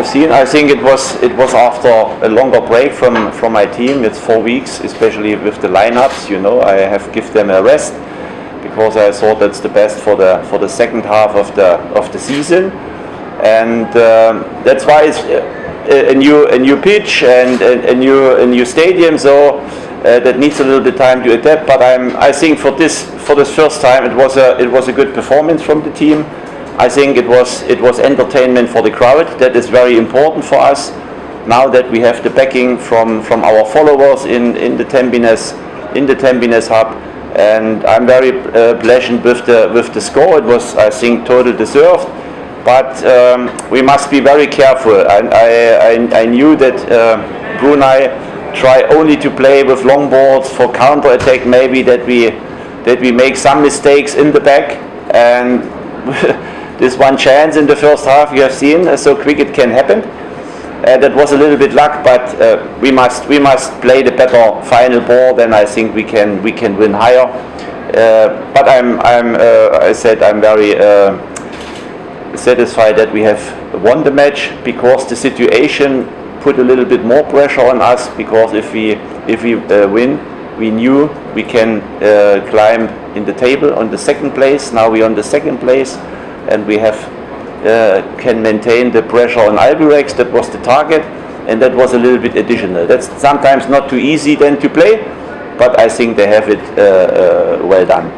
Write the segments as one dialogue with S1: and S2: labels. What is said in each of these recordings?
S1: seen. I think it was after a longer break from my team. It's 4 weeks, especially with the lineups. You know, I have given them a rest because I thought that's the best for the second half of the season, and that's why it's a new pitch and a new stadium. So that needs a little bit time to adapt. But I think for this first time it was a good performance from the team. I think it was entertainment for the crowd. That is very important for us. Now that we have the backing from our followers in the Tampines hub, and I'm very pleasant with the score. It was, I think, totally deserved. But we must be very careful. I knew that Brunei try only to play with long balls for counter attack. Maybe that we make some mistakes in the back, and this one chance in the first half you have seen, so quick it can happen. That was a little bit luck, but we must play the better final ball. Then I think we can win higher. But I said I'm very satisfied that we have won the match, because the situation put a little bit more pressure on us. Because if we win, we knew we can climb in the table on the second place. Now we're on the second place, and we can maintain the pressure on Albirex. That was the target, and that was a little bit additional. That's sometimes not too easy then to play, but I think they have it well done.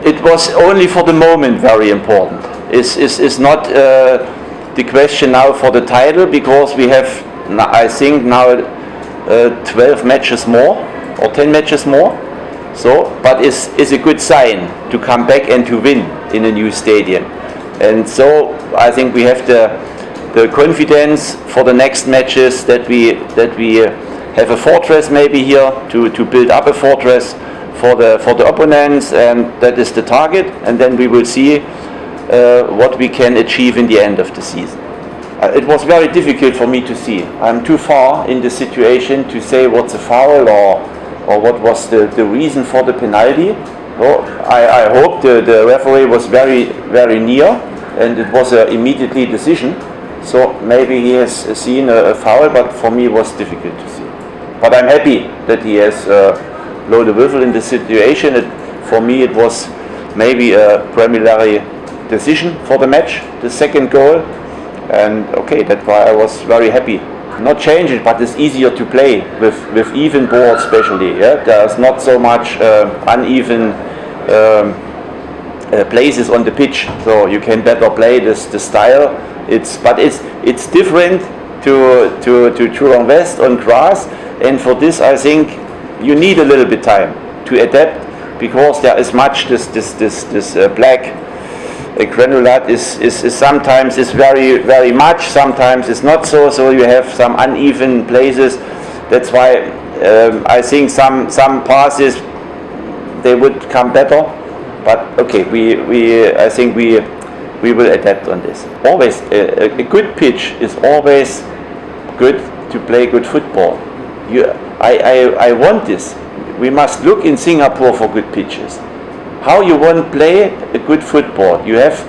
S1: It was only for the moment very important. It's not the question now for the title, because we have, I think, now 12 matches more or 10 matches more. So, but it's a good sign to come back and to win in a new stadium. And so I think we have the confidence for the next matches that we have a fortress maybe here to build up a fortress for the opponents, and that is the target. And then we will see what we can achieve in the end of the season. It was very difficult for me to see. I'm too far in the situation to say what's a foul or what was the reason for the penalty. So I hope the referee was very, very near, and it was an immediately decision. So maybe he has seen a foul, but for me it was difficult to see. But I'm happy that he has blown the whistle in the situation. For me it was maybe a preliminary decision for the match, the second goal. And okay, that's why I was very happy. Not change it, but it's easier to play with even ball, especially. Yeah? There's not so much uneven places on the pitch, so you can better play the style. But it's different to Juergen West on grass, and for this I think you need a little bit time to adapt, because there is much this black granulat is sometimes is very, very much, sometimes it's not so you have some uneven places. That's why I think some passes they would come better, but okay, I think we will adapt on this. Always a good pitch is always good to play good football. I want this. We must look in Singapore for good pitches. How you want to play a good football? You have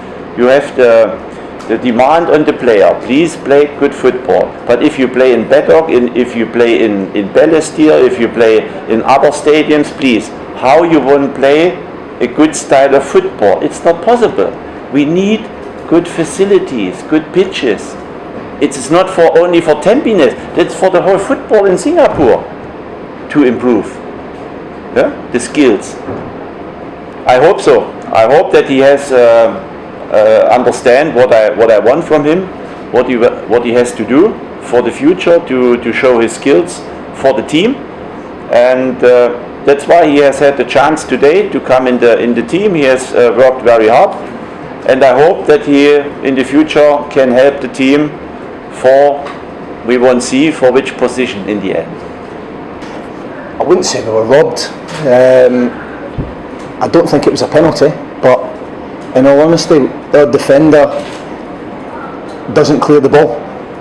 S1: the demand on the player. Please play good football. But if you play in Bedok, if you play in Balestier, if you play in other stadiums, please, how you want to play a good style of football? It's not possible. We need good facilities, good pitches. It's not only for Tampines. That's for the whole football in Singapore to improve the skills. I hope so. I hope that he has understand what I want from him, what he has to do for the future to show his skills for the team, and that's why he has had the chance today to come in the team. He has worked very hard, and I hope that he in the future can help the team we won't see for which position in the end.
S2: I wouldn't say we were robbed. I don't think it was a penalty, but in all honesty, our defender doesn't clear the ball,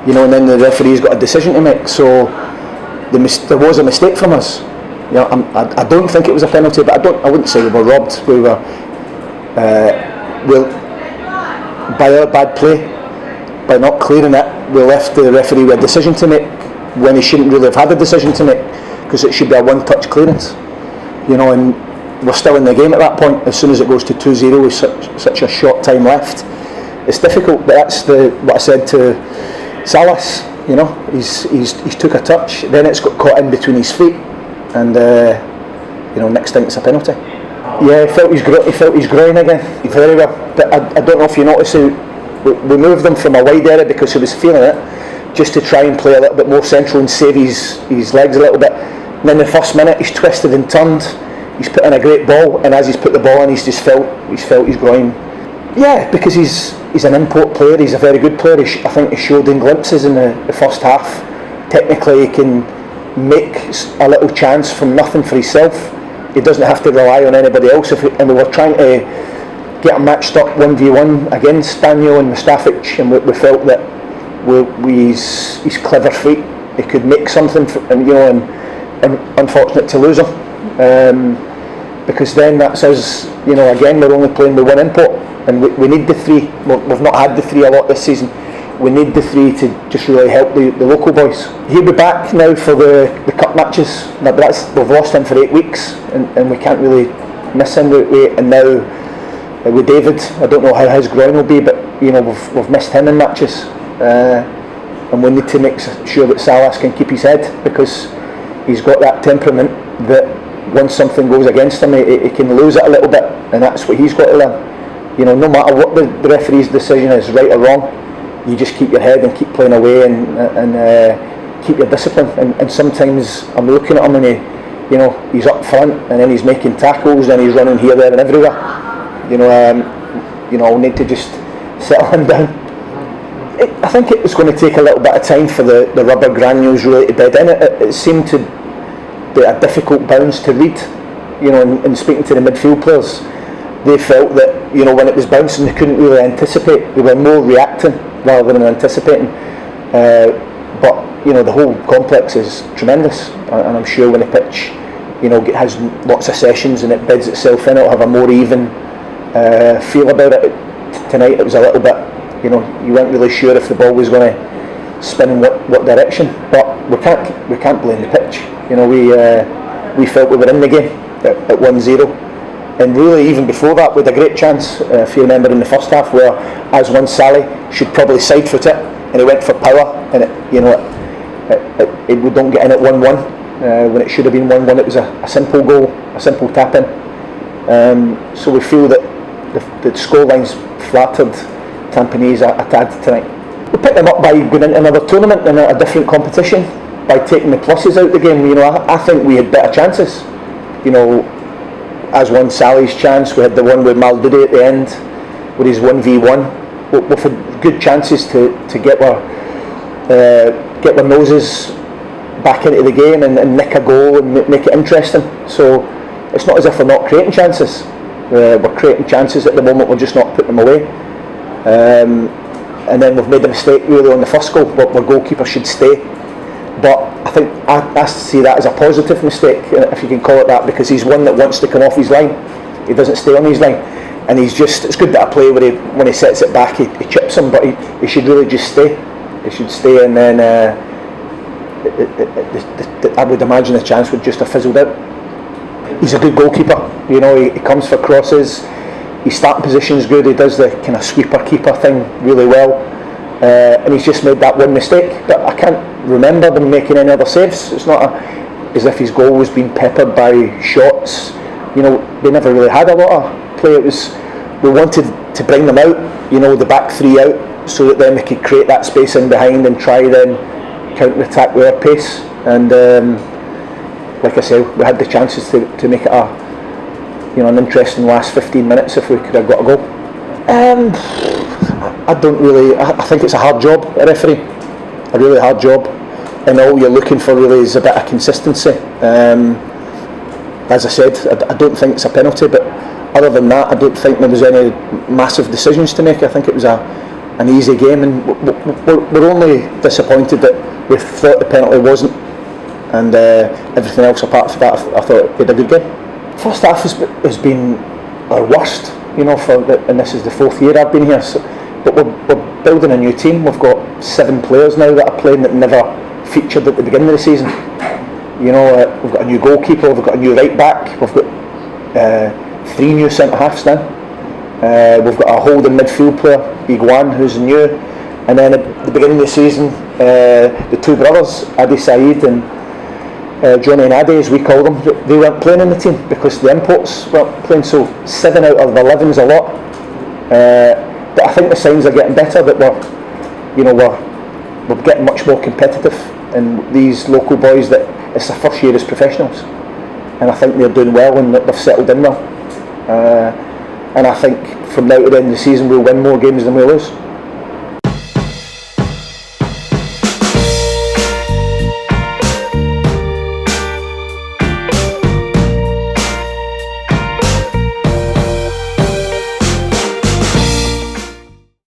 S2: and then the referee's got a decision to make. So there was a mistake from us. I don't think it was a penalty, but I wouldn't say we were robbed. We were, by our bad play, by not clearing it. we left the referee with a decision to make when he shouldn't really have had a decision to make, because it should be a one-touch clearance, and we're still in the game at that point. As soon as it goes to 2-0 with such a short time left, it's difficult. But that's what I said to Salas. He's took a touch, then it's got caught in between his feet, and next thing it's a penalty. Yeah, he felt his groin again, very well. But I don't know if you notice, we moved him from a wide area because he was feeling it, just to try and play a little bit more central and save his legs a little bit. And then the first minute he's twisted and turned, he's put in a great ball, and as he's put the ball in, he's felt his groin. Yeah, because he's an import player, he's a very good player. I think he showed in glimpses in the first half. Technically he can make a little chance from nothing for himself. He doesn't have to rely on anybody else. And we were trying to get him matched up 1v1 against Daniel and Mustafic, and we felt that with his clever feet he could make something, and unfortunate to lose him, because then that's us, again we're only playing with one import, and we need the three. We've not had the three a lot this season. We need the three to just really help the local boys. He'll be back now for the cup matches, but we've lost him for 8 weeks, and we can't really miss him. And now with David, I don't know how his groin will be, but we've missed him in matches, and we need to make sure that Salas can keep his head, because he's got that temperament that once something goes against him, he can lose it a little bit, and that's what he's got to learn. No matter what the referee's decision is, right or wrong, you just keep your head and keep playing away, and keep your discipline. And sometimes I'm looking at him, and he's up front, and then he's making tackles, and he's running here, there, and everywhere. I'll need to just settle him down. I think it was going to take a little bit of time for the rubber granules really to bed in. It seemed to be a difficult bounce to read. In speaking to the midfield players, they felt that when it was bouncing they couldn't really anticipate. They were more reacting rather than anticipating. But the whole complex is tremendous, and I'm sure when the pitch has lots of sessions and it beds itself in, it'll have a more even feel about it. Tonight it was a little bit, you weren't really sure if the ball was going to spin in what direction, but we can't blame the pitch. We felt we were in the game at 1-0. And really, even before that, we had a great chance, if you remember, in the first half, where as one Sally should probably side foot it, and he went for power, and we don't get in at 1-1 when it should have been 1-1. It was a simple goal, a simple tap in. So we feel that the scoreline's flattered Tampines a tad tonight. We picked them up by going into another tournament and a different competition, by taking the pluses out of the game. I think we had better chances. As one Sally's chance, we had the one with Maldudi at the end with his 1v1. We've had good chances to get our noses back into the game and nick a goal and make it interesting. So it's not as if we're not creating chances. We're creating chances at the moment, we're just not putting them away. And then we've made a mistake really on the first goal, but our goalkeeper should stay. But I think I see that as a positive mistake, if you can call it that, because he's one that wants to come off his line. He doesn't stay on his line, and it's good that a play where when he sets it back, he chips him, but he should really just stay. He should stay, and then I would imagine the chance would just have fizzled out. He's a good goalkeeper. He comes for crosses. His starting position is good. He does the kind of sweeper keeper thing really well, and he's just made that one mistake. But I can't remember them making any other saves. It's not as if his goal was being peppered by shots. They never really had a lot of play. We wanted to bring them out, the back three out, so that then we could create that space in behind and try then counter-attack with our pace. And like I said, we had the chances to make it an interesting last 15 minutes if we could have got a goal. I think it's a hard job, a referee, a really hard job, and all you're looking for really is a bit of consistency. As I said, I don't think it's a penalty, but other than that, I don't think there was any massive decisions to make. I think it was an easy game, and we're only disappointed that we thought the penalty wasn't, and everything else apart from that, I thought we had a good game. First half has been our worst, and this is the 4th year I've been here. So but we're building a new team. We've got 7 players now that are playing that never featured at the beginning of the season. You know, we've got a new goalkeeper, we've got a new right back, we've got 3 new centre halves now. We've got a holding midfield player, Iguan, who's new, and then at the beginning of the season, the 2 brothers, Adi Saeed and Johnny and Adi, as we call them, they weren't playing in the team because the imports weren't playing. So 7 out of 11 is a lot. But I think the signs are getting better, that we're getting much more competitive, and these local boys, that it's their first year as professionals, and I think they're doing well and they've settled in well. And I think from now to the end of the season we'll win more games than we'll lose.